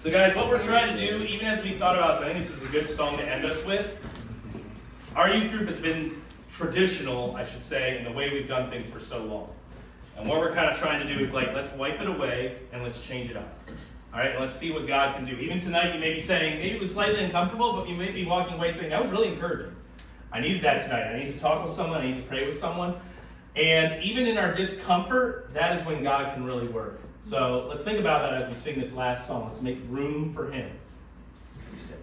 So guys, what we're trying to do, even as we thought about this, I think this is a good song to end us with. Our youth group has been traditional, I should say, in the way we've done things for so long. And what we're kind of trying to do is like, let's wipe it away and let's change it up. All right, and let's see what God can do. Even tonight, you may be saying, maybe it was slightly uncomfortable, but you may be walking away saying, that was really encouraging. I needed that tonight. I need to talk with someone. I need to pray with someone. And even in our discomfort, that is when God can really work. So let's think about that as we sing this last song. Let's make room for Him. We sing.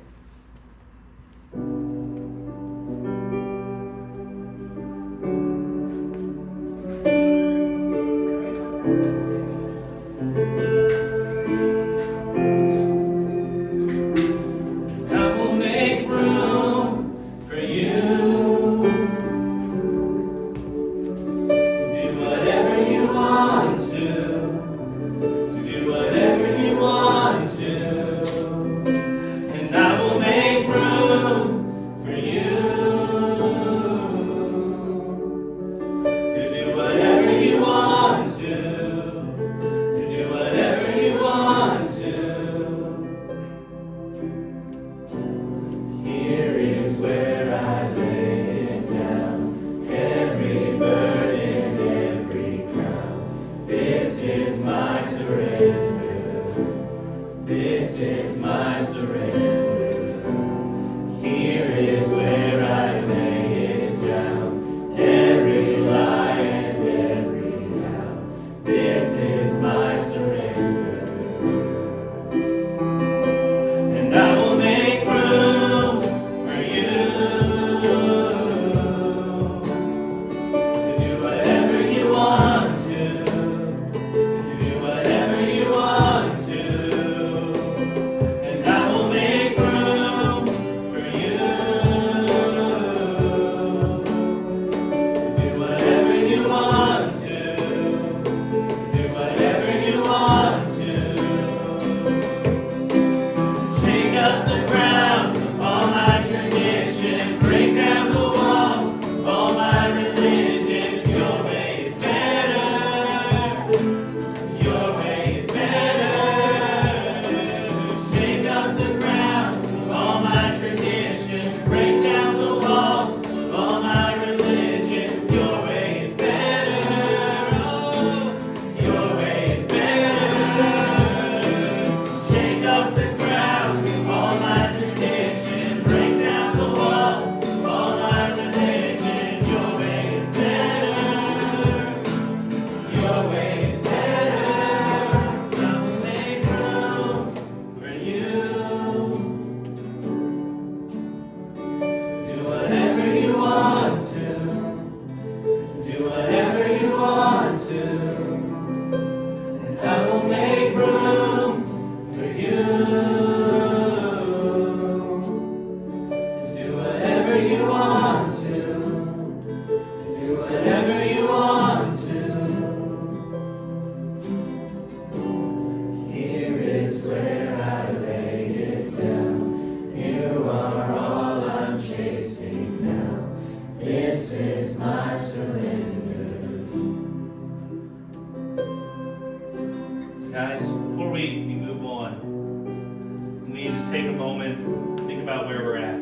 Guys, before we move on, we need to just take a moment, think about where we're at.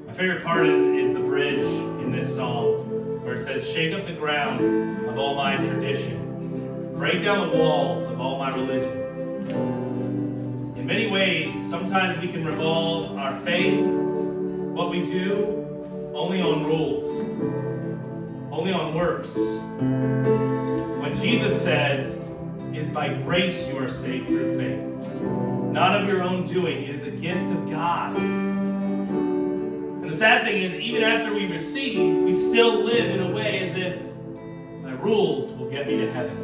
My favorite part is the bridge in this song, where it says, shake up the ground of all my tradition, break down the walls of all my religion. In many ways, sometimes we can revolve our faith, what we do, only on rules, only on works. When Jesus says, it is by grace you are saved through faith, not of your own doing. It is a gift of God. And the sad thing is, even after we receive, we still live in a way as if my rules will get me to heaven.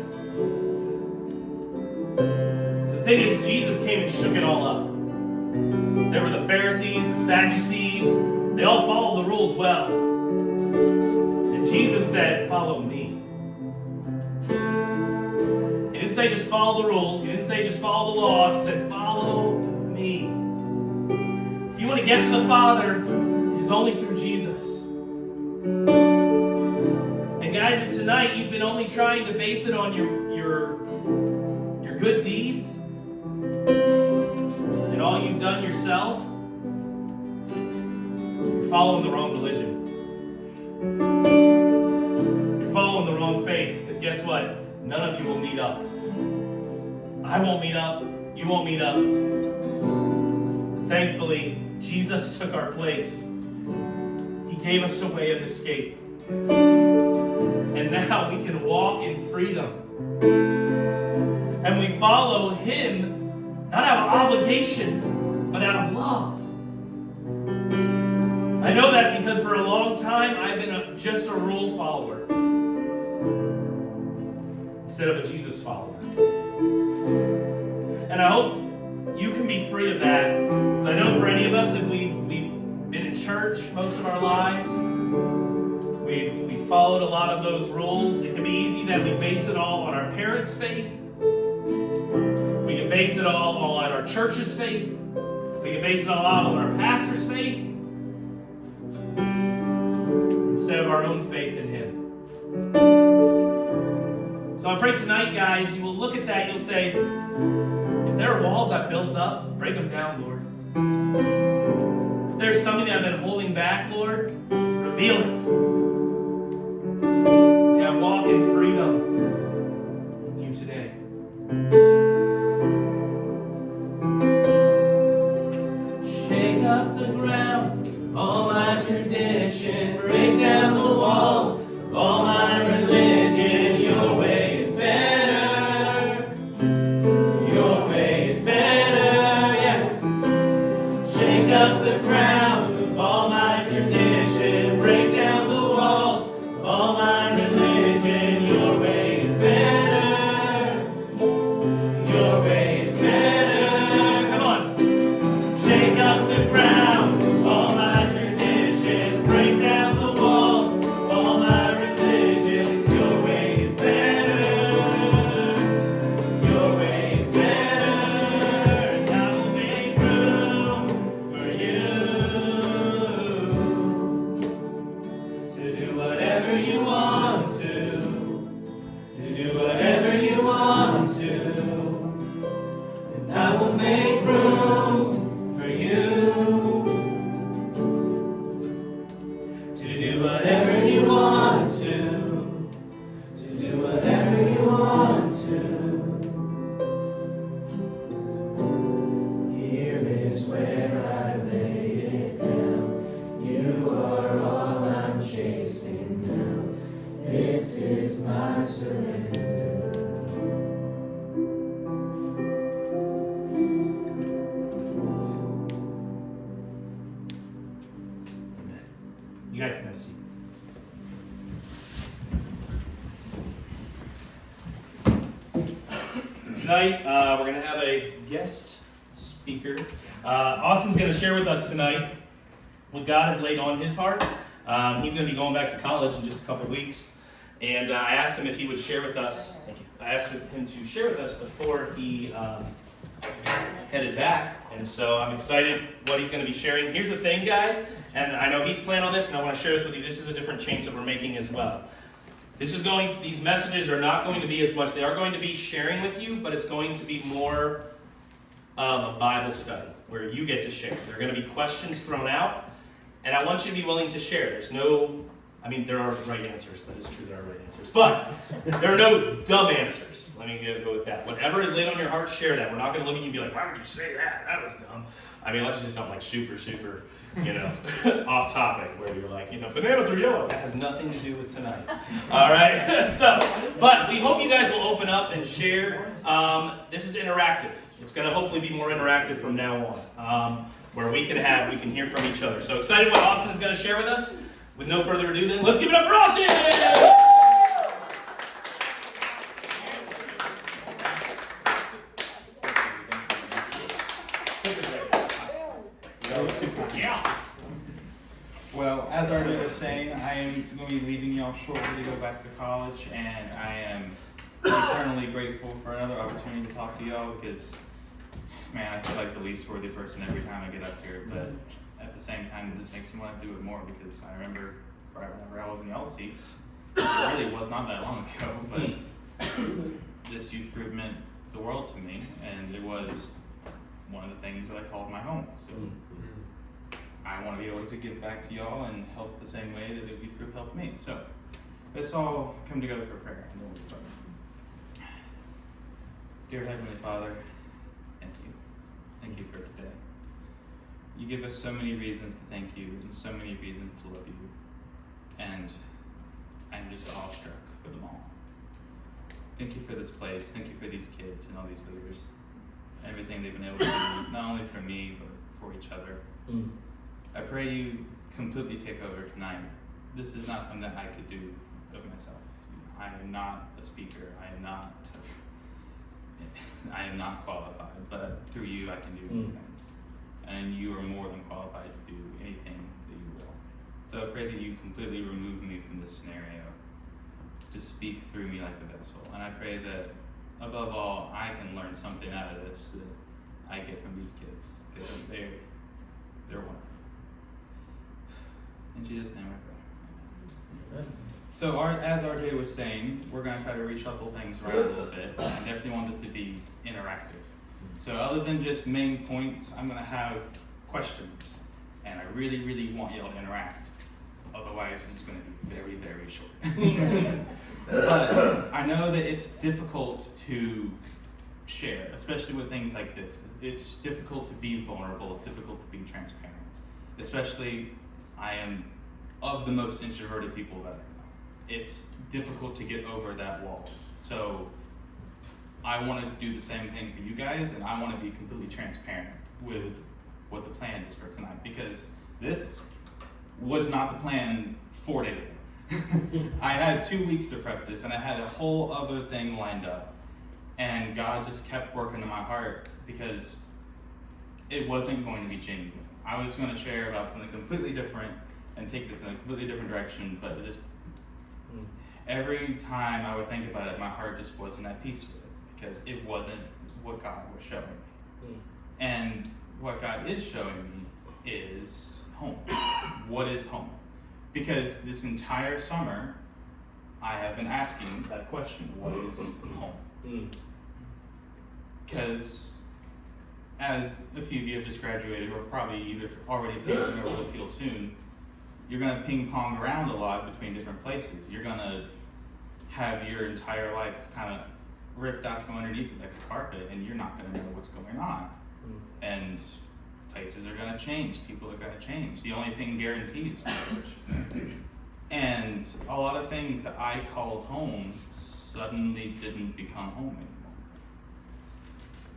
The thing is, Jesus came and shook it all up. There were the Pharisees, the Sadducees. They all followed the rules well. And Jesus said, follow me. He didn't say just follow the rules. He didn't say just follow the law. He said follow me. If you want to get to the Father, it is only through Jesus. And guys, if tonight you've been only trying to base it on your good deeds, you've done yourself, you're following the wrong religion. You're following the wrong faith. Because guess what? None of you will meet up. I won't meet up. You won't meet up. Thankfully, Jesus took our place. He gave us a way of escape. And now we can walk in freedom. And we follow Him, not out of obligation, but out of love. I know that because for a long time, I've been just a rule follower instead of a Jesus follower. And I hope you can be free of that. Because I know for any of us, if we've been in church most of our lives, we've followed a lot of those rules. It can be easy that we base it all on our parents' faith. We can base it all on our church's faith. We can base it all on our pastor's faith instead of our own faith in Him. So I pray tonight, guys, you will look at that, you'll say, if there are walls I've built up, break them down, Lord. If there's something that I've been holding back, Lord, reveal it. May I walk in freedom in you today. Shake up the ground, all my tradition, break down the walls of all my religion. Your way is better. Your way is better, yes. Shake up the ground of all my tradition, break down the walls of all my religion. Your way is better. Your way is better. Come on. Shake up the ground of all my traditions, break down the walls of all my religion. Your way is better. Your way is better. And I will make room for you to do whatever you want to do whatever you want to. And I will make room for you to do whatever you want to do whatever you want to. Here is where I lay it down. You are all I'm chasing now. This is my surrender. You guys can have a seat. Tonight, we're going to have a guest speaker. Austin's going to share with us tonight what God has laid on his heart. He's going to be going back to college in just a couple weeks. And I asked him if he would share with us. Thank you. I asked him to share with us before he headed back. And so I'm excited what he's going to be sharing. Here's the thing, guys. And I know he's planned on this, and I want to share this with you. This is a different change that we're making as well. These messages are not going to be as much. They are going to be sharing with you, but it's going to be more of a Bible study where you get to share. There are going to be questions thrown out, and I want you to be willing to share. There are right answers. That is true, there are right answers. But there are no dumb answers. Let me go with that. Whatever is laid on your heart, share that. We're not going to look at you and be like, why would you say that? That was dumb. Unless it's just something like super, off topic, where you're like, bananas are yellow. That has nothing to do with tonight. All right? But we hope you guys will open up and share. This is interactive. It's going to hopefully be more interactive from now on, where we can hear from each other. So excited what Austin is going to share with us. With no further ado, then, let's give it up for Austin! Well, as Arvid was saying, I am going to be leaving y'all shortly to go back to college, and I am eternally grateful for another opportunity to talk to y'all because, man, I feel like the least worthy person every time I get up here, but at the same time, it just makes me want to do it more because I remember right whenever I was in y'all seats, it really was not that long ago, but this youth group meant the world to me, and it was one of the things that I called my home. So I want to be able to give back to y'all and help the same way that you group helped me. So let's all come together for prayer and then we'll start. Dear Heavenly Father, thank you. Thank you for today. You give us so many reasons to thank you and so many reasons to love you. And I'm just awestruck for them all. Thank you for this place. Thank you for these kids and all these leaders. Everything they've been able to do, not only for me, but for each other. I pray you completely take over tonight. This is not something that I could do of myself. I am not a speaker. I am not qualified, but through you I can do anything. And you are more than qualified to do anything that you will. So I pray that you completely remove me from this scenario, to speak through me like a vessel. And I pray that above all, I can learn something out of this that I get from these kids, because they're wonderful. In Jesus' name I pray. Amen. So as RJ was saying, we're going to try to reshuffle things around a little bit. I definitely want this to be interactive. So other than just main points, I'm going to have questions. And I really, really want y'all to interact. Otherwise, this is going to be very, very short. But I know that it's difficult to share, especially with things like this. It's difficult to be vulnerable. It's difficult to be transparent. Especially, I am of the most introverted people that I know. It's difficult to get over that wall. So I want to do the same thing for you guys, and I want to be completely transparent with what the plan is for tonight, because this was not the plan 4 days ago. I had 2 weeks to prep this, and I had a whole other thing lined up, and God just kept working in my heart because it wasn't going to be genuine. I was going to share about something completely different and take this in a completely different direction, but just every time I would think about it, my heart just wasn't at peace with it, because it wasn't what God was showing me. And what God is showing me is home. What is home? Because this entire summer, I have been asking that question, what is home? Because as a few of you have just graduated, or probably either already feeling or will feel soon, you're going to ping pong around a lot between different places. You're going to have your entire life kind of ripped out from underneath it like a carpet, and you're not going to know what's going on. And places are going to change. People are going to change. The only thing guaranteed is change. And a lot of things that I called home suddenly didn't become home anymore.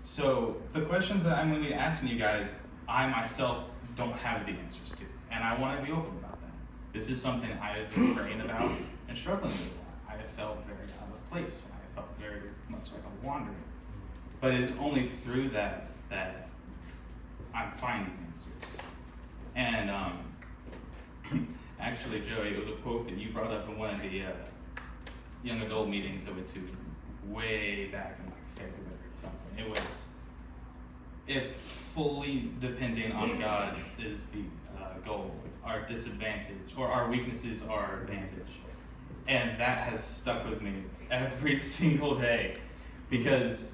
So the questions that I'm going to be asking you guys, I myself don't have the answers to. And I want to be open about that. This is something I have been praying about and struggling with a lot. I have felt very out of place. And I have felt very much like I'm wandering. But it's only through that I'm finding answers. And actually, Joey, it was a quote that you brought up in one of the young adult meetings that we went to way back in like February or something. It was, if fully depending on God is the goal, our disadvantage, or our weaknesses are our advantage. And that has stuck with me every single day, because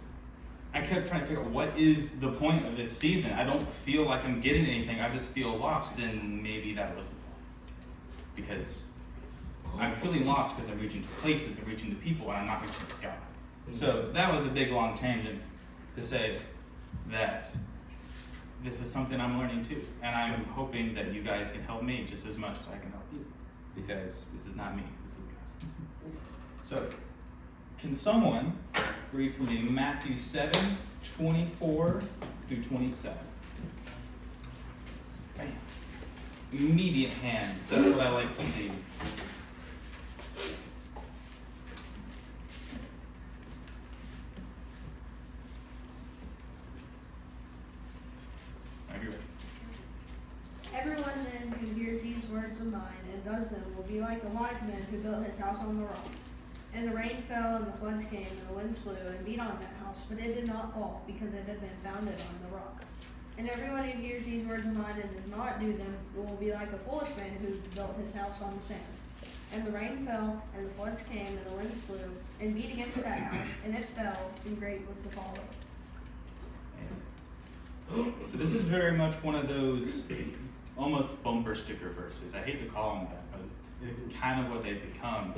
I kept trying to figure out what is the point of this season. I don't feel like I'm getting anything. I just feel lost, and maybe that was the point. Because I'm feeling lost because I'm reaching to places, I'm reaching to people, and I'm not reaching to God. So that was a big, long tangent to say that this is something I'm learning too. And I'm hoping that you guys can help me just as much as I can help you. Because this is not me, this is God. So, can someone read for me Matthew 7:24 through 27? Bam. Immediate hands, that's what I like to see. Everyone then who hears these words of mine and does them will be like a wise man who built his house on the rock. And the rain fell, and the floods came, and the winds blew and beat on that house, but it did not fall, because it had been founded on the rock. And everyone who hears these words of mine and does not do them will be like a foolish man who built his house on the sand. And the rain fell, and the floods came, and the winds blew and beat against that house, and it fell, and great was the fall of it. So this is very much one of those almost bumper sticker verses. I hate to call them that, but it's kind of what they've become.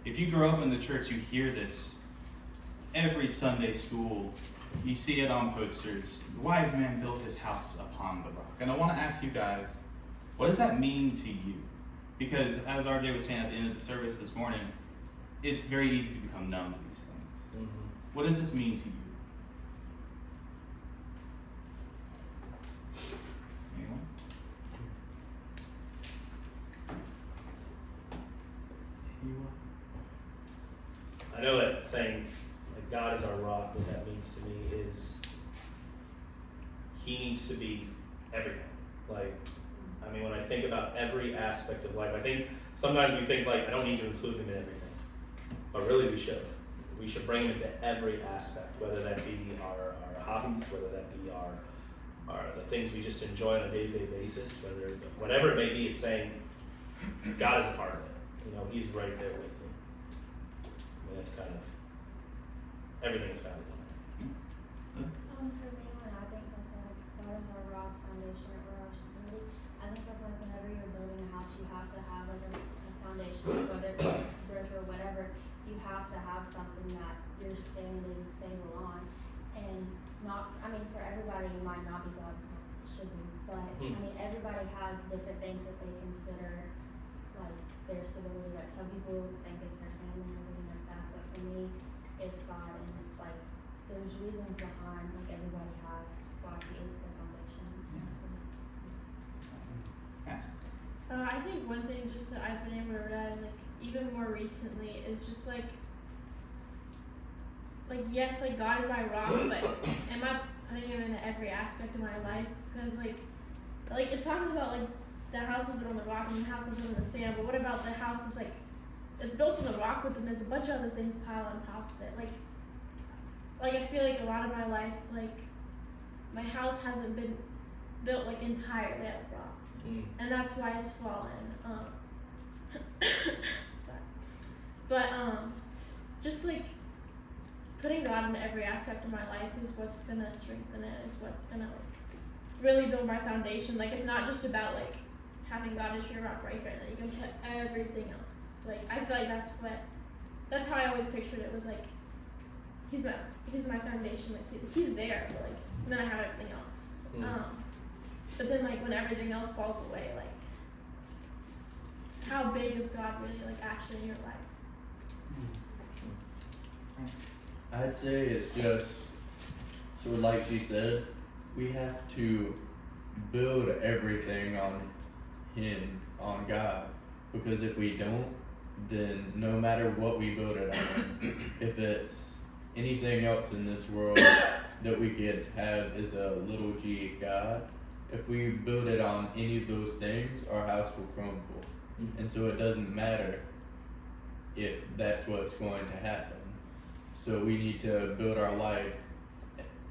If you grow up in the church, you hear this every Sunday school. You see it on posters. The wise man built his house upon the rock. And I want to ask you guys, what does that mean to you? Because as RJ was saying at the end of the service this morning, it's very easy to become numb to these things. Mm-hmm. What does this mean to you? Anyone? Anyone? I know that saying, like, God is our rock, what that means to me is He needs to be everything. Like, I mean, when I think about every aspect of life, I think sometimes we think, like, I don't need to include Him in everything. But really we should. We should bring Him into every aspect, whether that be our hobbies, whether that be the things we just enjoy on a day-to-day basis, whatever it may be, it's saying God is a part of it. You know, He's right there with me. I mean, that's kind of everything is found in Him. For me, when I think of like God is our rock, foundation, or our security, I think of like whenever you're building a house, you have to have like a foundation, whether it's brick or whatever, you have to have something that you're standing stable on. And not, I mean, for everybody, it might not be God, it should be, but I mean, everybody has different things that they consider like their stability. Like some people think it's their family and everything like that, but for me, it's God, and it's like there's reasons behind like everybody has why He is the foundation. I think one thing just that I've been able to realize, like even more recently, is just like yes, like God is my rock, but am I putting Him into every aspect of my life? Because like it talks about like the house is built on the rock and the house is built on the sand, but what about the house is like it's built on the rock, but then there's a bunch of other things piled on top of it. Like I feel like a lot of my life, like my house hasn't been built like entirely out of rock. And that's why it's fallen. Sorry. But just like putting God into every aspect of my life is what's gonna strengthen it, is what's gonna like really build my foundation. Like it's not just about like having God as your rock right here, and then you can put everything else. Like I feel like that's how I always pictured it, was like He's my foundation, like He's there, but like then I have everything else. But then like when everything else falls away, like how big is God really like actually in your life? I'd say it's just, so like she said, we have to build everything on Him, on God, because if we don't, then no matter what we build it on, if it's anything else in this world that we could have is a little g God, if we build it on any of those things, our house will crumble. And so it doesn't matter if that's what's going to happen. So we need to build our life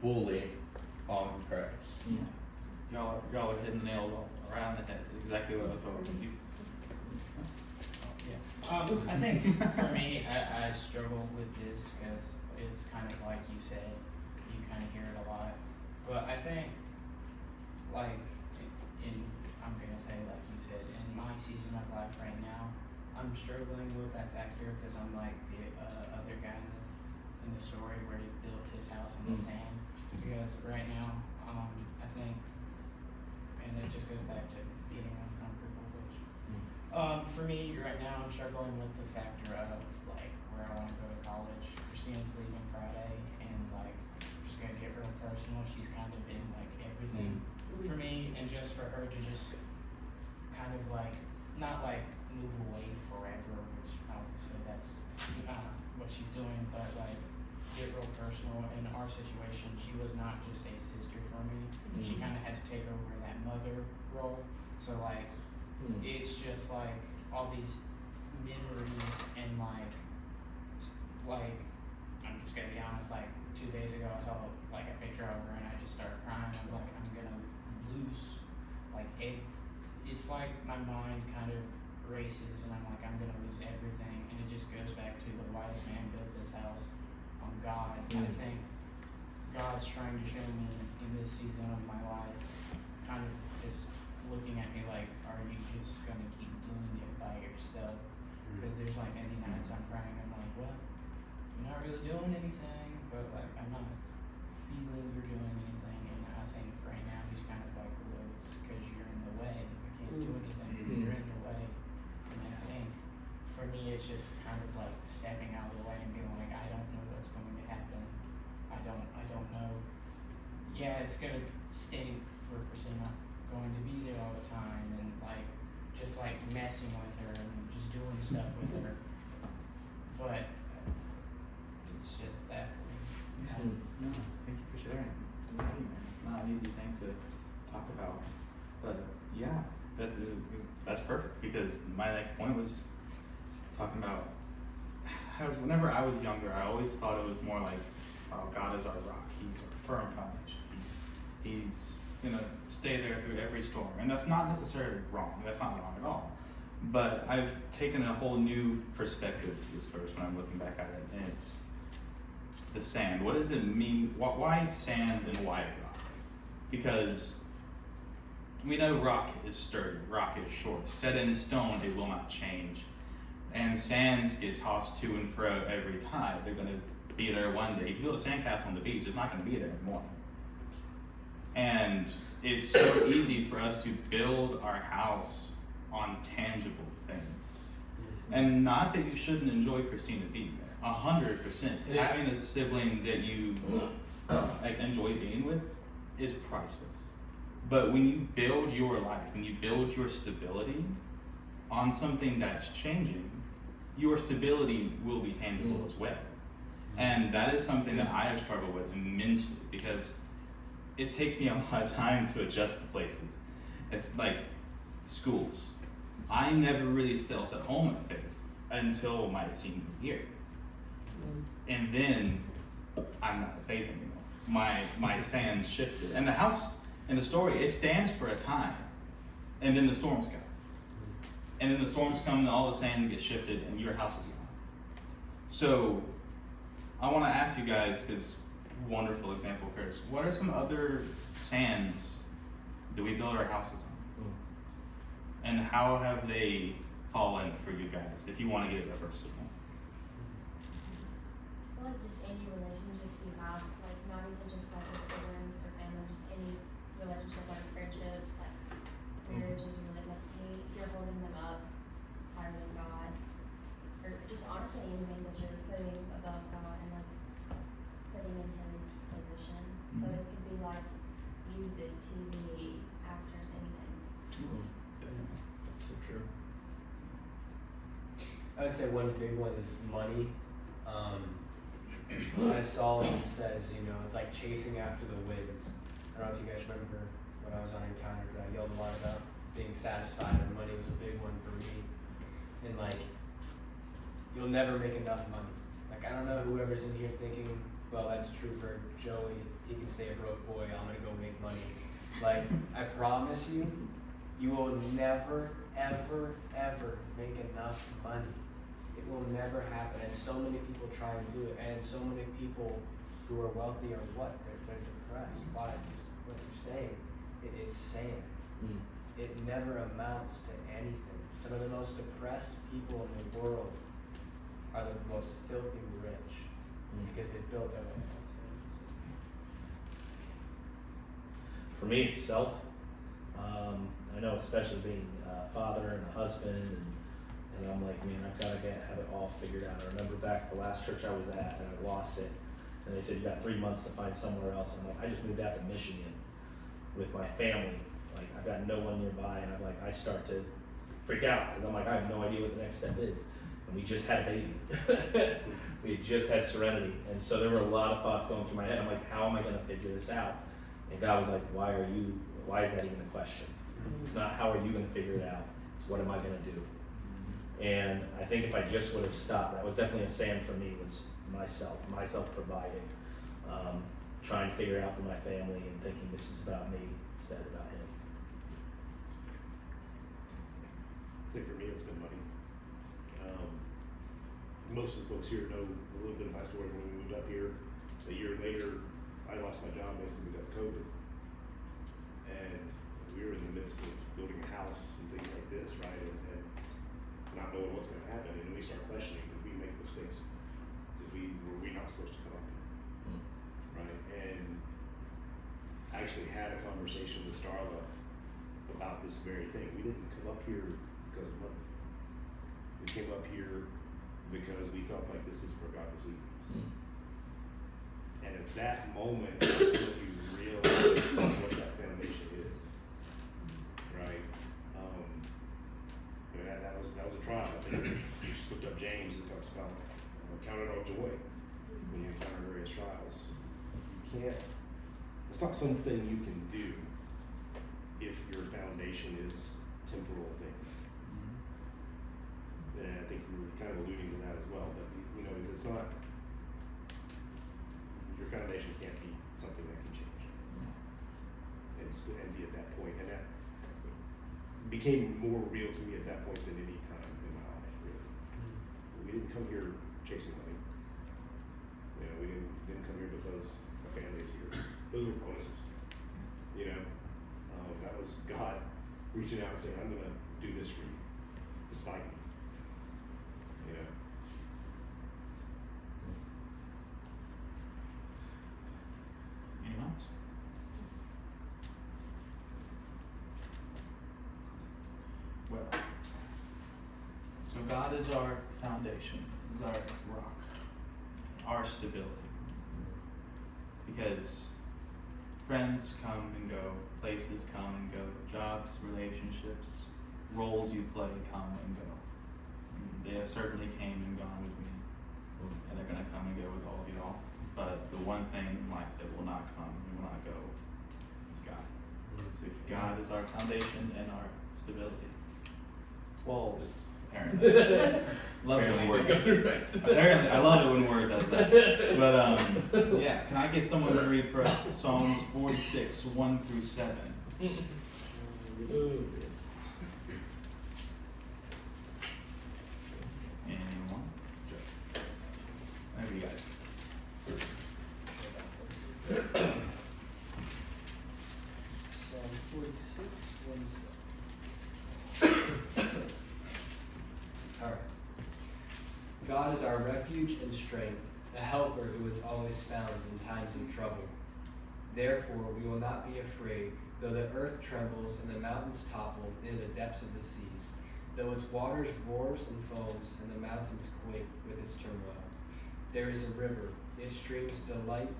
fully on Christ. Y'all are hitting the nails all around the head. Exactly what I was hoping to do. I think for me, I struggle with this because it's kind of like you said, you kind of hear it a lot. But I think, like, I'm going to say like you said, in my season of life right now, I'm struggling with that factor because I'm like the other guy in the story where he built his house on the sand. Because right now, I think, and it just goes back to getting uncomfortable, which for me right now, I'm struggling with the factor of like where I want to go to college. Christine's leaving Friday, and like just gonna get real personal. She's kind of been like everything for me, and just for her to just kind of like not like move away forever, which obviously that's what she's doing, but like get real personal. In our situation, she was not just a sister for me. She kind of had to take over that mother role. So like it's just like all these memories and like I'm just gonna be honest, like 2 days ago I saw like a picture of her and I just started crying. I was like, I'm gonna lose like it's like my mind kind of races and I'm like, I'm gonna lose everything. And it just goes back to the wise man built his house on God. I think God's trying to show me in this season of my life, kind of just looking at me like, are you just gonna keep doing it by yourself? Because there's like any nights I'm crying, I'm like, well, you're not really doing anything, but like I'm not feeling you're doing anything. And I think right now he's kind of like, well, it's because you're in the way. I can't do anything if you're in the way. And I think for me, it's just kind of like stepping out of the way and being like, I don't know what's going to happen. I don't know. Yeah, it's gonna stink for Christina going to be there all the time and like just like messing with her and just doing stuff with her. But it's just that for me. No, thank you for sharing. It's not an easy thing to talk about, but yeah, that's perfect because my next point was talking about whenever I was younger, I always thought it was more like, oh, God is our rock. He's our firm foundation. He's gonna stay there through every storm, and that's not necessarily wrong. That's not wrong at all. But I've taken a whole new perspective to this verse when I'm looking back at it, and it's the sand. What does it mean? Why sand and why rock? Because we know rock is sturdy, rock is short. Set in stone, it will not change. And sands get tossed to and fro every tide. They're going to be there one day. If you build a sandcastle on the beach, it's not going to be there anymore. And it's so easy for us to build our house on tangible things. And not that you shouldn't enjoy Christina being there. 100%. Yeah. Having a sibling that you enjoy being with is priceless. But when you build your life, when you build your stability on something that's changing, your stability will be tangible as well. And that is something that I have struggled with immensely because it takes me a lot of time to adjust to places. It's like schools. I never really felt at home at Faith until my senior year. And then I'm not at Faith anymore. My sands shifted. And the house in the story, it stands for a time. And then the storms come. And then the storms come and all the sand gets shifted and your house is gone. So I want to ask you guys, because wonderful example, Curtis, what are some other sands that we build our houses on? And how have they fallen for you guys, if you want to get it personal? I feel like just any relationship you have, like not even just like with siblings or family, just any relationship, like friendships, like marriages, or like if you're holding them up higher than God, or just honestly anything that you're putting above God and like putting in His position. So it could be like music, TV, actors, anything. So true. I would say one big one is money. As Solomon says, it's like chasing after the wind. I don't know if you guys remember when I was on Encounter, but I yelled a lot about being satisfied, and money was a big one for me. And like, you'll never make enough money. Like, I don't know whoever's in here thinking, well, that's true for Joey. He can say a broke boy, I'm gonna go make money. Like, I promise you, you will never, ever, ever make enough money. It will never happen, and so many people try and do it, and so many people who are wealthy are what? They're depressed. Why? Because what you're saying, it's sand. It never amounts to anything. Some of the most depressed people in the world are the most filthy rich because they built their life on sand. For me, it's self. I know, especially being a father and a husband, and I'm like, man, I've got to have it all figured out. I remember back at the last church I was at, and I lost it, and they said, you got 3 months to find somewhere else. I'm like, I just moved out to Michigan with my family. Like, I've got no one nearby, and I start to freak out, because I'm like, I have no idea what the next step is. And we just had a baby. We had just had Serenity, and so there were a lot of thoughts going through my head. I'm like, how am I going to figure this out? And God was like, why is that even a question? It's not how are you going to figure it out, it's what am I going to do? And I think if I just would have stopped, that was definitely a sand for me, was myself providing, trying to figure it out for my family and thinking this is about me instead of about him. I'd say for me it's been money. Most of the folks here know a little bit of my story when we moved up here. A year later, I I lost my job basically because of COVID. And we were in the midst of building a house and things like this, right? And not knowing what's gonna happen, and then we start questioning, did we make mistakes? Were we not supposed to come up here? Right? And I actually had a conversation with Starla about this very thing. We didn't come up here because of money. We came up here because we felt like this is where God was leading us. And at that moment, that's when you realize what that foundation is, right? That was a trial. I think you just looked up James. It talks about count it all joy when you encounter various trials. You can't. It's not something you can do if your foundation is temporal things. And I think you were kind of alluding to that as well. But you know, it's not. Your foundation can't be something that can change, and be at that point. And that became more real to me at that point than any time in my life. Really, we didn't come here chasing money. You know, we didn't come here because our family's here. Those were bonuses. You know, that was God reaching out and saying, "I'm gonna do this for you, despite me." You know. Anyone else? Well, so God is our foundation, is our rock, our stability. Because friends come and go, places come and go, jobs, relationships, roles you play come and go. And they have certainly came and gone with me, and they're gonna come and go with all of y'all. But the one thing in life that will not come and will not go is God. So God is our foundation and our stability. Walls, apparently. Love it when word goes through it. Apparently, I love it when word does that. But yeah, can I get someone to read for us Psalms 46, 1 through 7? Anyone? Maybe you guys. Psalm 46, 1 to 7. Alright. God is our refuge and strength, a helper who is always found in times of trouble. Therefore we will not be afraid, though the earth trembles and the mountains topple in the depths of the seas, though its waters roars and foams and the mountains quake with its turmoil. There is a river, its streams delight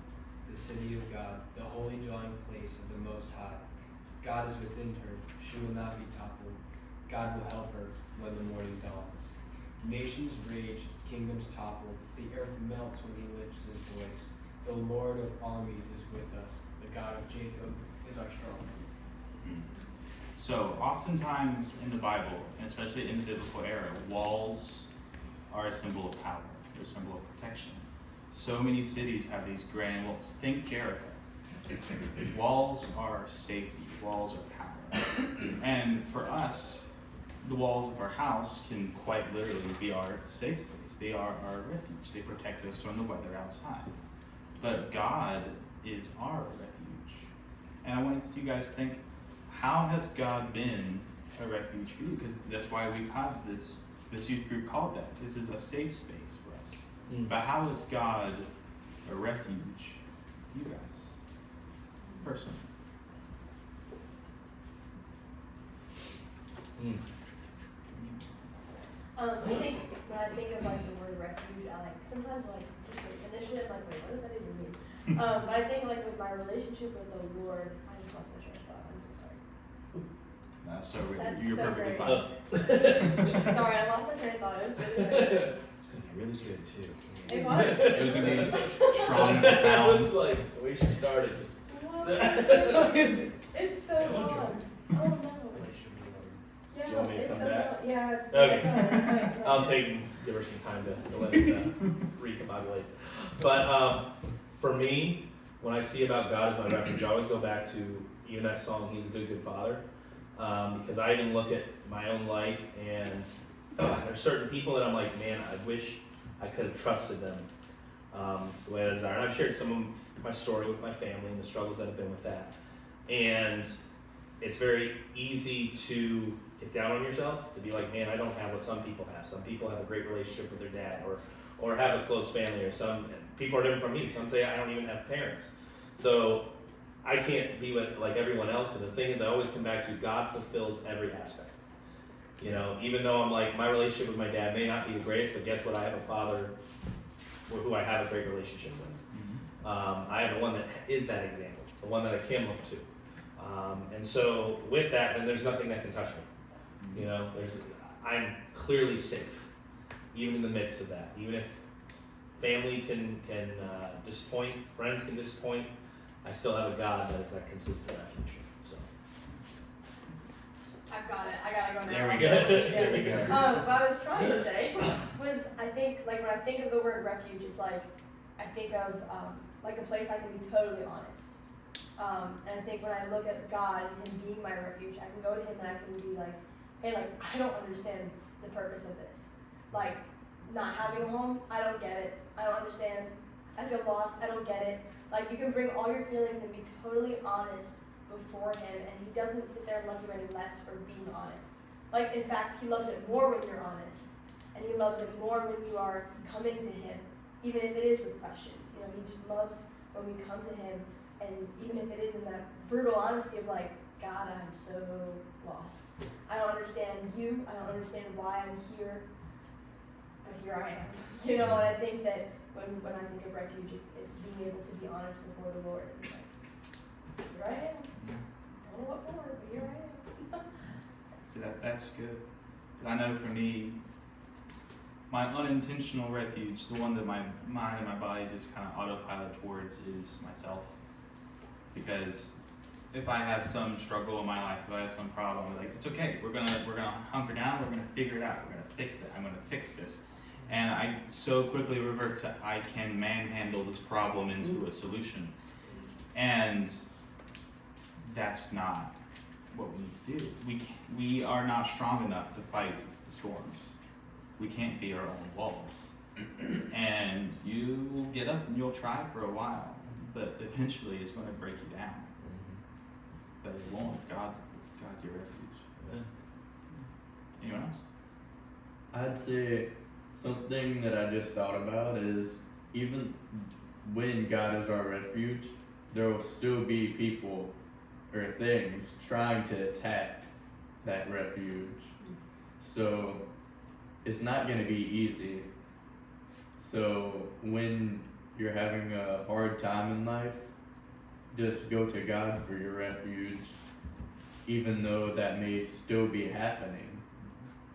the city of God, the holy dwelling place of the Most High. God is within her, she will not be toppled. God will help her when the morning dawns. Nations rage, kingdoms topple, the earth melts when he lifts his voice. The Lord of armies is with us, the God of Jacob is our stronghold. So, oftentimes in the Bible, and especially in the biblical era, walls are a symbol of power, they're a symbol of protection. So many cities have these grand walls. Think Jericho. Walls are safety, walls are power. And for us, the walls of our house can quite literally be our safe space. They are our refuge. They protect us from the weather outside. But God is our refuge. And I wanted you guys to think, how has God been a refuge for you? Because that's why we have this youth group called that. This is a safe space for us. But how is God a refuge for you guys? Personally. I think when I think of like the word refuge, I like sometimes like just like initially I'm like, wait, what does that even mean? But I think like with my relationship with the Lord, I just lost my train of thought. I'm so sorry. So That's you're so perfectly great. fine. Sorry, I lost my train of thought. It was literally It's gonna be really good too. it was. It was gonna be strong and That profound. was like the way she started this. What? It's so long. Oh no. Yeah, Do you want me to it's come so back? long. Yeah. Okay. No. I'll give her some time to let it recombobulate. But for me, when I see about God as my refuge, I always go back to even that song, He's a Good, Good Father. Because I even look at my own life and there's certain people that I'm like, man, I wish I could have trusted them. the way I desire. And I've shared some of my story with my family and the struggles that have been with that. And it's very easy to get down on yourself, to be like, man, I don't have what some people have. Some people have a great relationship with their dad, or have a close family, or some people are different from me. Some say I don't even have parents. So I can't be like everyone else, but the thing is I always come back to God fulfills every aspect. You know, even though I'm like, my relationship with my dad may not be the greatest, but guess what? I have a father who I have a great relationship with. I have the one that is that example, the one that I can look to. And so with that, then there's nothing that can touch me. You know, I'm clearly safe, even in the midst of that. Even if family can disappoint, friends can disappoint, I still have a God that is that consistent refuge. So. I've got it. I gotta go now. There we go. There we go. What I was trying to say was, I think, like, when I think of the word refuge, it's like, I think of, like, a place I can be totally honest. And I think when I look at God and Him being my refuge, I can go to Him and I can be like, hey, like, I don't understand the purpose of this. Like, not having a home, I don't get it. I don't understand. I feel lost. I don't get it. Like, you can bring all your feelings and be totally honest before Him, and He doesn't sit there and love you any less for being honest. Like, in fact, He loves it more when you're honest, and He loves it more when you are coming to Him, even if it is with questions. You know, He just loves when we come to Him, and even if it is in that brutal honesty of like, God, I'm so lost. I don't understand you. I don't understand why I'm here, but here I am. You know, and I think that when I think of refuge, it's being able to be honest before the Lord. And like, here I am. I don't know what for, but here I am. So that's good. 'Cause I know for me, my unintentional refuge, the one that my mind and my body just kind of autopilot towards, is myself. Because if I have some struggle in my life, if I have some problem, I'm like, it's okay. We're gonna hunker down. We're gonna figure it out. We're gonna fix it. I'm gonna fix this. And I so quickly revert to, I can manhandle this problem into a solution. And that's not what we need to do. We are not strong enough to fight the storms. We can't be our own walls. And you will get up and you'll try for a while, but eventually it's going to break you down. But it won't if God's your refuge. Yeah. Anyone else? I'd say something that I just thought about is, even when God is our refuge, there will still be people or things trying to attack that refuge. So it's not going to be easy. So when you're having a hard time in life, just go to God for your refuge, even though that may still be happening,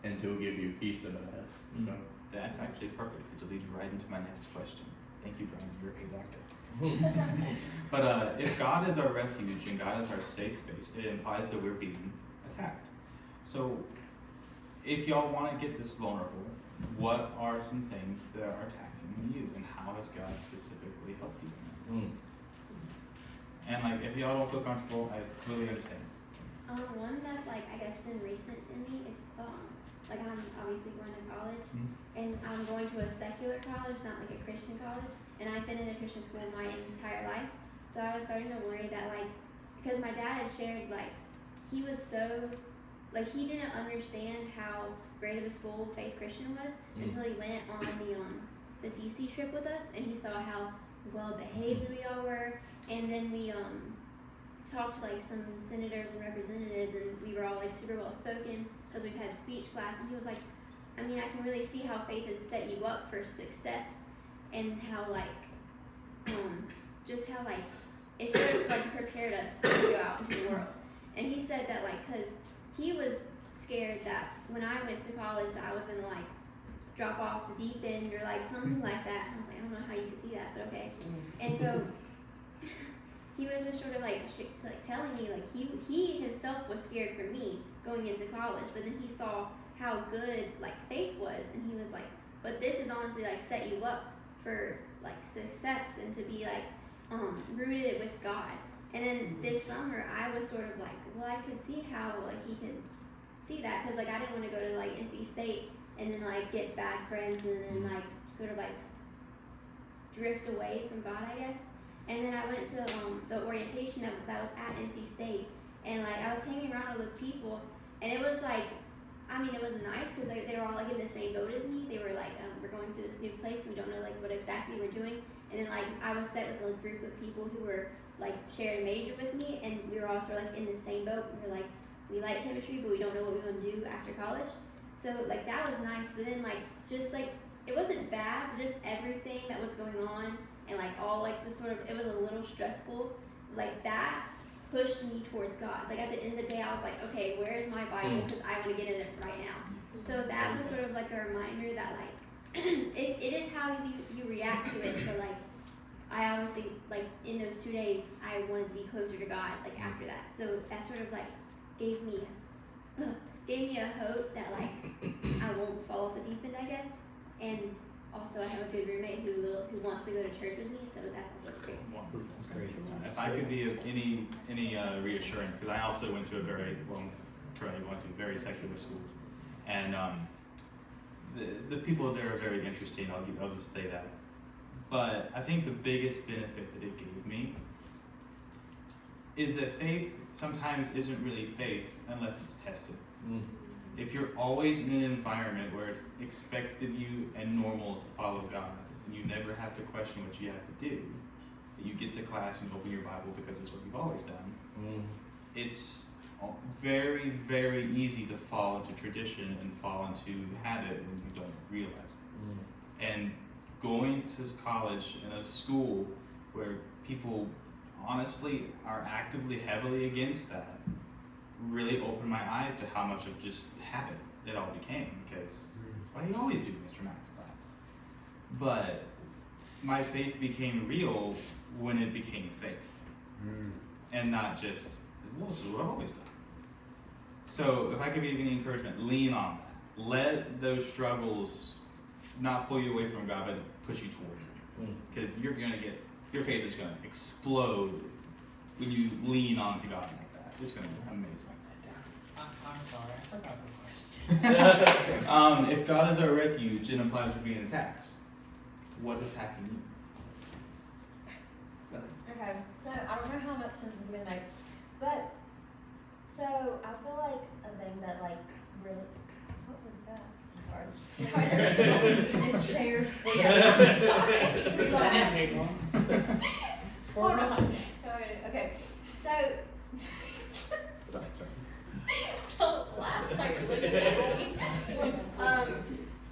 and He'll give you peace about it. So. That's actually perfect because it leads right into my next question. Thank you, Brian. You're a doctor. But if God is our refuge and God is our safe space, it implies that we're being attacked. So if y'all want to get this vulnerable, what are some things that are attacking you, and how has God specifically helped you in that? And like, if y'all don't feel comfortable, I completely understand. One that's like, I guess, been recent in me is like, I'm obviously going to college, and I'm going to a secular college, not like a Christian college, and I've been in a Christian school my entire life. So I was starting to worry that, like, because my dad had shared, like, he was so, like, he didn't understand how great of a school Faith Christian was until he went on the DC trip with us, and he saw how well behaved we all were, and then we talked to like some senators and representatives, and we were all like super well spoken because we've had speech class, and he was like, I mean, I can really see how faith has set you up for success, and how like just how like it's just like prepared us to go out into the world. And he said that like, because he was scared that when I went to college that I was gonna like drop off the deep end or like something like that. And I was like, I don't know how you could see that, but okay. And so he was just sort of like telling me like he himself was scared for me going into college, but then he saw how good like faith was, and he was like, but this is honestly like set you up for like success and to be like rooted with God. And then this summer I was sort of like, well, I could see how like he could see that, because like I didn't want to go to like NC State and then like get bad friends and then like go to like drift away from God, I guess. And then I went to the orientation that was at NC State, and like I was hanging around all those people, and it was like, I mean, it was nice because they were all like in the same boat as me. They were like, we're going to this new place, and we don't know like what exactly we're doing. And then like I was set with a group of people who were like shared a major with me, and we were all sort of like in the same boat. We were like, we like chemistry, but we don't know what we want to do after college. So like that was nice, but then like just like it wasn't bad, but just everything that was going on and like all like the sort of, it was a little stressful. Like that pushed me towards God. Like at the end of the day, I was like, okay, where is my Bible? Because I want to get in it right now. So that was sort of like a reminder that like it is how you react to it. But like I obviously like in those 2 days, I wanted to be closer to God. Like after that, so that sort of like gave me a hope that like I won't fall off the deep end, I guess. And also I have a good roommate who wants to go to church with me, so that's great. That's great. If I could be of any reassurance, because I also went to a very secular school, and the people there are very interesting. I'll just say that. But I think the biggest benefit that it gave me is that faith sometimes isn't really faith unless it's tested. If you're always in an environment where it's expected of you and normal to follow God, and you never have to question what you have to do, that you get to class and open your Bible because it's what you've always done, it's very, very easy to fall into tradition and fall into habit when you don't realize it. And going to college and a school where people honestly are actively heavily against that really opened my eyes to how much of just habit it all became, because it's what you always do in Mr. Mack's class. But my faith became real when it became faith, and not just, well, this is what I've always done. So if I could give any encouragement, lean on that. Let those struggles not pull you away from God, but push you towards it, because you're gonna get, your faith is gonna explode when you lean onto God like that. It's gonna be amazing. I'm sorry, I forgot the question. If God is our refuge, it implies we're being attacked. What's attacking you? Okay, so I don't know how much sense this is gonna make, but so I feel like a thing that like really, what was that? I'm sorry. Sorry, there's chairs. I'm sorry. That didn't take long. Hold on. Okay, so don't laugh like you're looking at me.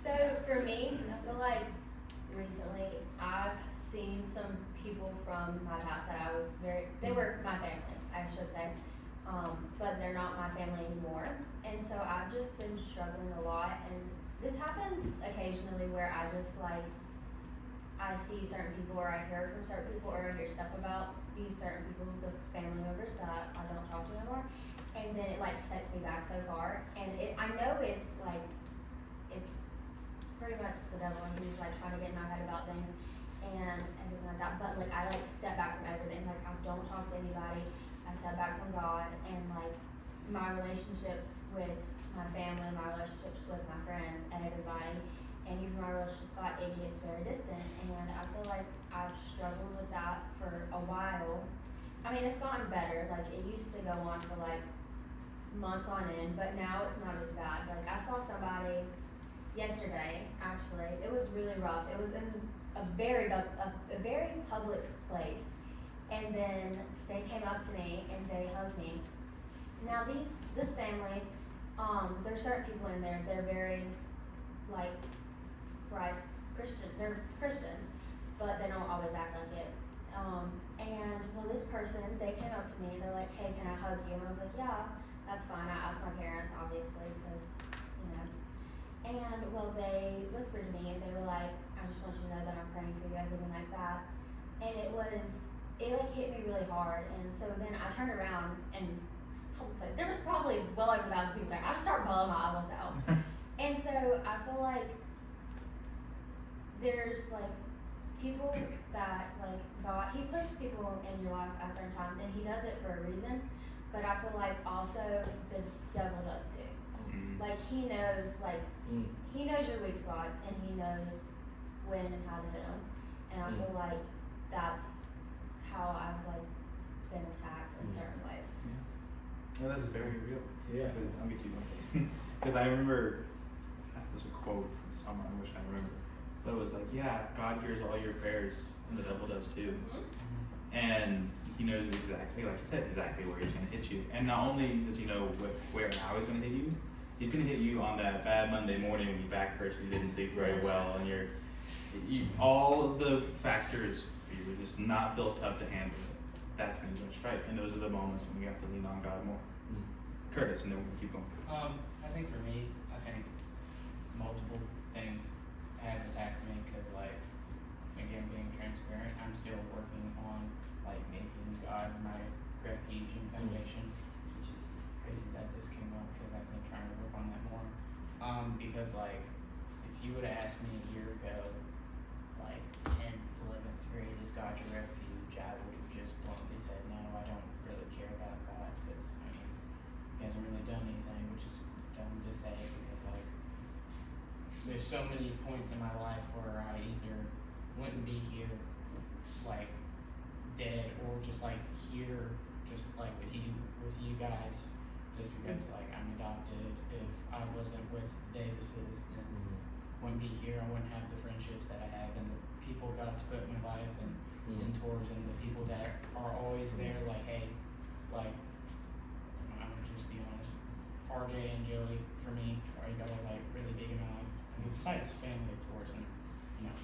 So for me, I feel like recently I've seen some people from my past that I was they were my family, I should say, but they're not my family anymore. And so I've just been struggling a lot, and this happens occasionally where I just like, I see certain people, or I hear from certain people, or I hear stuff about these certain people, the family members that I don't talk to anymore, and then it like sets me back so far. And I know it's like, it's pretty much the devil, and he's like trying to get in my head about things and everything like that. But like I like step back from everything. Like I don't talk to anybody. I step back from God, and like my relationships with my family, my relationships with my friends and everybody, and even my relationship with God, it gets very distant. And I feel like I've struggled with that for a while. I mean, it's gotten better. Like it used to go on for like months on end, but now it's not as bad. Like I saw somebody yesterday, actually. It was really rough. It was in a very public place, and then they came up to me and they hugged me. Now this family, there's certain people in there, they're very like they're Christians, but they don't always act like it. And well, this person, they came up to me and they're like, hey, can I hug you? And I was like, yeah, that's fine. I asked my parents, obviously, because, you know. And well, they whispered to me and they were like, I just want you to know that I'm praying for you, everything like that. And it like hit me really hard. And so then I turned around, and this public place, there was probably well over 1,000 people there. I just started bawling my eyeballs out. And so I feel like there's like people that like God, he puts people in your life at certain times, and he does it for a reason. But I feel like also the devil does too. Like he knows your weak spots, and he knows when and how to hit them. and I feel like that's how I've like been attacked in certain ways. No, that's very real. Yeah. I'll get you one thing. Because I remember, that was a quote from somewhere, I wish I remember. But it was like, yeah, God hears all your prayers, and the devil does too. And he knows exactly, like you said, exactly where he's going to hit you. And not only does he know where and how he's going to hit you, he's going to hit you on that bad Monday morning when your back hurts, you didn't sleep very well, and all of the factors, you were just not built up to handle it. That's when he's going to strike. And those are the moments when we have to lean on God more. Curtis, and then we'll keep going. I think for me, I think multiple things have attacked me because, like, again, being transparent, I'm still working on, like, making God my refuge and foundation, which is crazy that this came up because I've been trying to work on that more. Because, like, if you would have asked me a year ago, like, 10th, 11th grade, is God your refuge, I would have just bluntly said, no, I don't really care about God because, I mean, he hasn't really done anything, which is dumb to say because, like, there's so many points in my life where I either wouldn't be here, like, dead, or just, like, here, just, like, with you guys, just because, like, I'm adopted. If I wasn't with the Davises, then wouldn't be here, I wouldn't have the friendships that I have, and the people God's put in my life, and mentors, and the people that are always there, like, hey, like, I'm gonna just be honest, RJ and Joey, for me, are like really big in my life. I mean, besides family, of course, and, you know,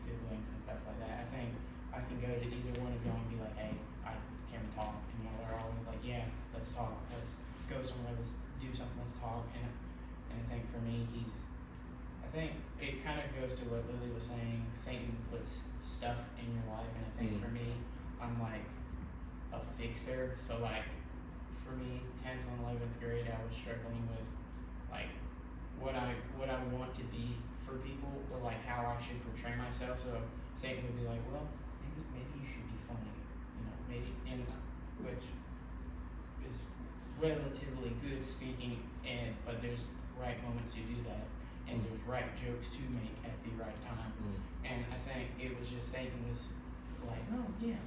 siblings and stuff like that, I think I can go to either one of y'all and be like, hey, can we talk? And y'all are always like, yeah, let's talk, let's go somewhere, let's do something, let's talk. And I think for me, I think it kind of goes to what Lily was saying, Satan puts stuff in your life, and I think for me, I'm like a fixer, so like, for me, 10th and 11th grade, I was struggling with, like, what I want to be for people, or like how I should portray myself. So Satan would be like, well, maybe you should be funny, you know, maybe, and which is relatively good speaking, but there's right moments to do that, and there's right jokes to make at the right time. And I think it was just Satan was like, oh yeah,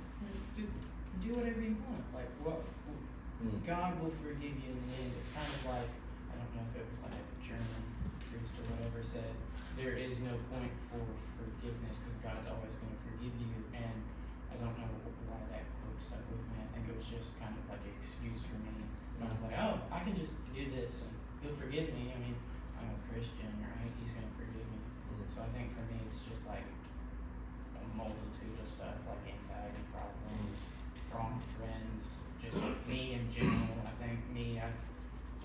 do whatever you want, like what. God will forgive you in the end. It's kind of like, I don't know if it was like a German priest or whatever said, there is no point for forgiveness because God's always going to forgive you. And I don't know why that quote stuck with me. I think it was just kind of like an excuse for me. I was like, oh, I can just do this and he'll forgive me. I mean, I'm a Christian, right? He's going to forgive me. So I think for me, it's just like a multitude of stuff, like anxiety problems, wrong friends, just me in general. I think I've,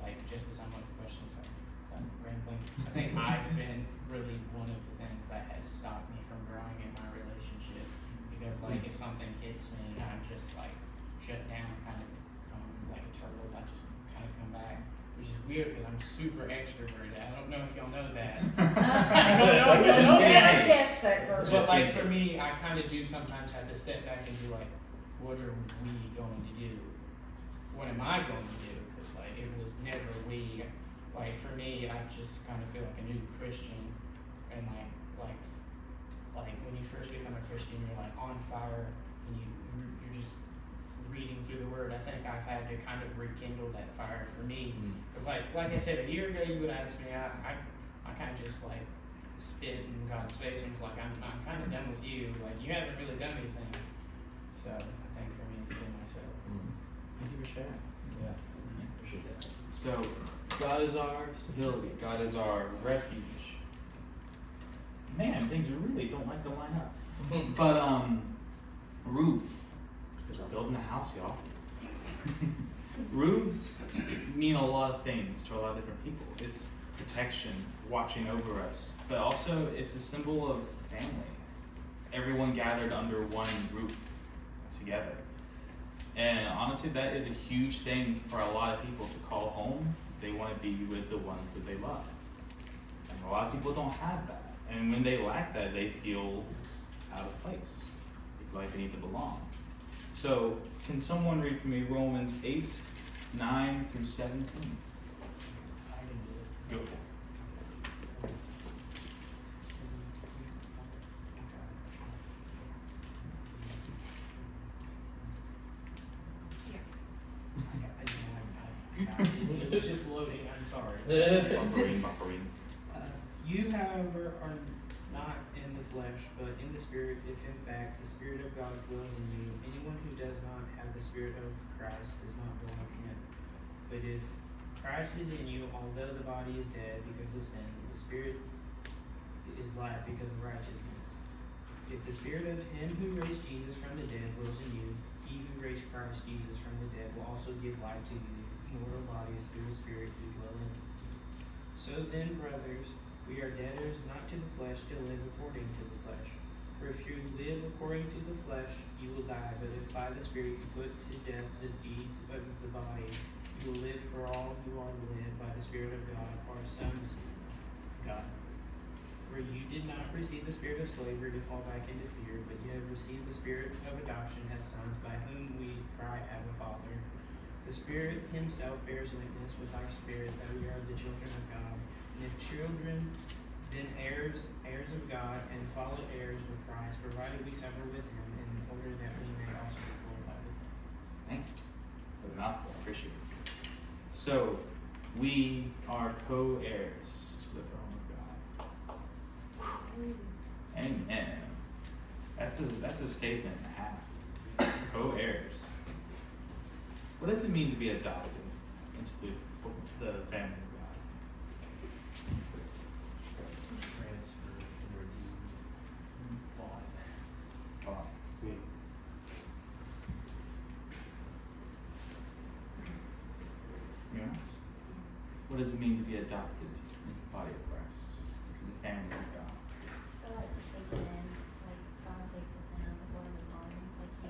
like, just to sum up the question, sorry, I'm rambling. I think I've been really one of the things that has stopped me from growing in my relationship, because, like, if something hits me, I'm just, like, shut down, kind of like a turtle. I just kind of come back, which is weird because I'm super extroverted. I don't know if y'all know that. I don't know if y'all know that. But, like, for me, I kind of do sometimes have to step back and be like, what are we going to do? What am I going to do? Because, like, it was never we. Like, for me, I just kind of feel like a new Christian, and like when you first become a Christian, you're like on fire, and you're just reading through the Word. I think I've had to kind of rekindle that fire for me, because like I said, a year ago you would ask me, I kind of just like spit in God's face and was like, I'm kind of done with you. Like, you haven't really done anything. So I think for me, it's been myself. Thank you for sharing. Yeah, appreciate that. So, God is our stability. God is our refuge. Man, things really don't like to line up. But, roof. Because we're building a house, y'all. Roofs mean a lot of things to a lot of different people. It's protection, watching over us. But also, it's a symbol of family. Everyone gathered under one roof together. And honestly, that is a huge thing for a lot of people to call home. They want to be with the ones that they love. And a lot of people don't have that. And when they lack that, they feel out of place. They feel like they need to belong. So, can someone read for me Romans 8, 9 through 17? I can do it. Go for it. was just loading. I'm sorry. Buffering. You, however, are not in the flesh, but in the Spirit, if in fact the Spirit of God dwells in you. Anyone who does not have the Spirit of Christ does not belong to him. But if Christ is in you, although the body is dead because of sin, the Spirit is life because of righteousness. If the Spirit of him who raised Jesus from the dead dwells in you, he who raised Christ Jesus from the dead will also give life to you, mortal bodies through the Spirit who dwell in you. So then, brothers, we are debtors not to the flesh to live according to the flesh. For if you live according to the flesh, you will die. But if by the Spirit you put to death the deeds of the body, you will live. For all who are led by the Spirit of God are sons of God. For you did not receive the spirit of slavery to fall back into fear, but you have received the Spirit of adoption as sons, by whom we cry, Abba, Father. The Spirit himself bears witness with our spirit that we are the children of God. And if children, then heirs of God, and fellow heirs with Christ, provided we suffer with him, in order that we may also be glorified with him. Thank you for the mouthful. Appreciate it. So, we are co-heirs to the throne of God. Amen. That's a statement and a half. Co-heirs. What does it mean to be adopted into the family of God? Transfer, redeemed, bought. Wow. You know? What does it mean to be adopted into the body of Christ, into the family of God? God takes it in, like God takes us in as one of his own. Like he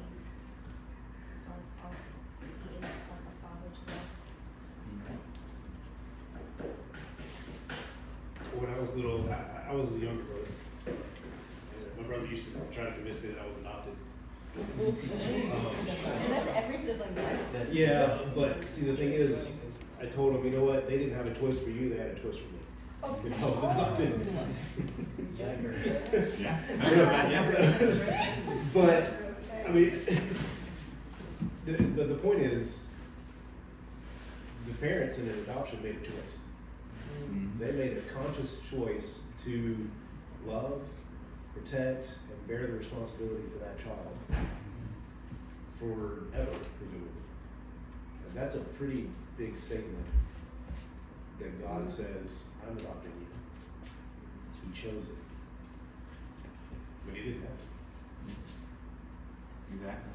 is like a father to us. When I was little, I was a younger brother. And my brother used to try to convince me that I was adopted. And that's every sibling, right? Yeah, but see, the thing is, I told him, you know what? They didn't have a choice for you; they had a choice for me. Oh. If I was adopted. Yeah. But I mean, the point is, the parents in an adoption made a choice. Mhm. They made a conscious choice to love, protect, and bear the responsibility for that child forever, presumably. And that's a pretty big statement that God says, I'm adopting you. He chose it. But he didn't have to. Exactly.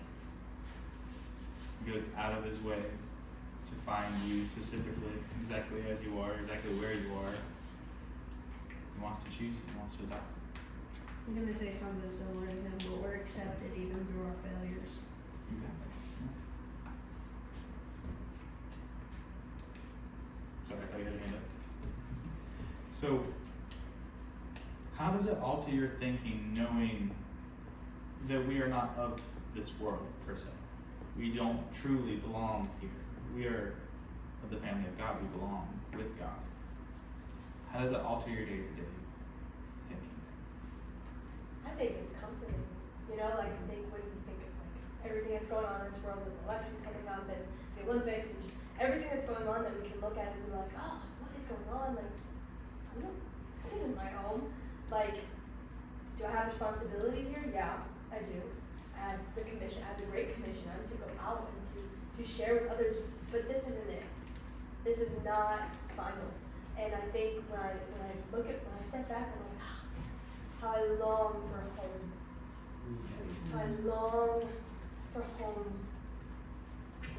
He goes out of his way to find you specifically, exactly as you are, exactly where you are. He wants to choose you, he wants to adopt you. I'm gonna say something similar to him, but we're accepted even through our failures. Exactly. Yeah. Sorry, I got your hand up. So, how does it alter your thinking knowing that we are not of this world, per se? We don't truly belong here. We are of the family of God. We belong with God. How does it alter your day-to-day thinking? I think it's comforting. You know, like I think when you think of like everything that's going on in this world with the election coming up and the Olympics and just everything that's going on, that we can look at it and be like, oh, what is going on? Like, this isn't my home. Like, do I have responsibility here? Yeah, I do. I have the commission. I have the great commission. I'm to go out and to share with others. But this isn't it. This is not final. And I think when I step back, I'm like, how I long for home. How I long for home.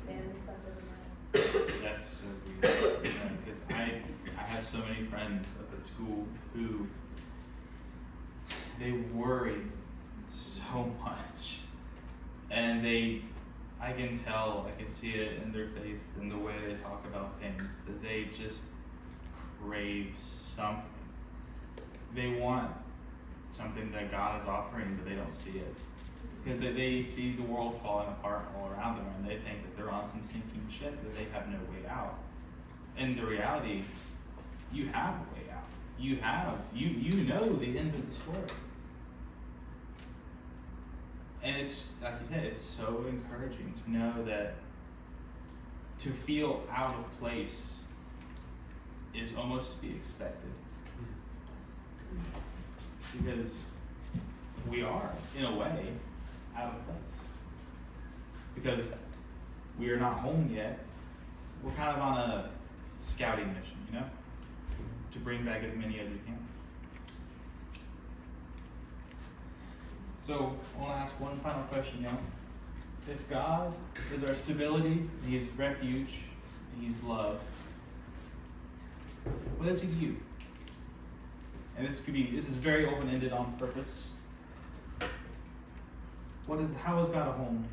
Man, this stuff doesn't matter. That's so weird. Because I have so many friends up at school who they worry so much. And I can tell, I can see it in their face and the way they talk about things, that they just crave something. They want something that God is offering, but they don't see it. Because they see the world falling apart all around them, and they think that they're on some sinking ship, that they have no way out. And the reality, you have a way out. You know the end of the story. And it's, like you said, it's so encouraging to know that, to feel out of place is almost to be expected. Because we are, in a way, out of place. Because we are not home yet. We're kind of on a scouting mission, you know? To bring back as many as we can. So, I want to ask one final question, y'all. If God is our stability, He is refuge, and He's love, what is He to you? And this is very open-ended on purpose. How is God a home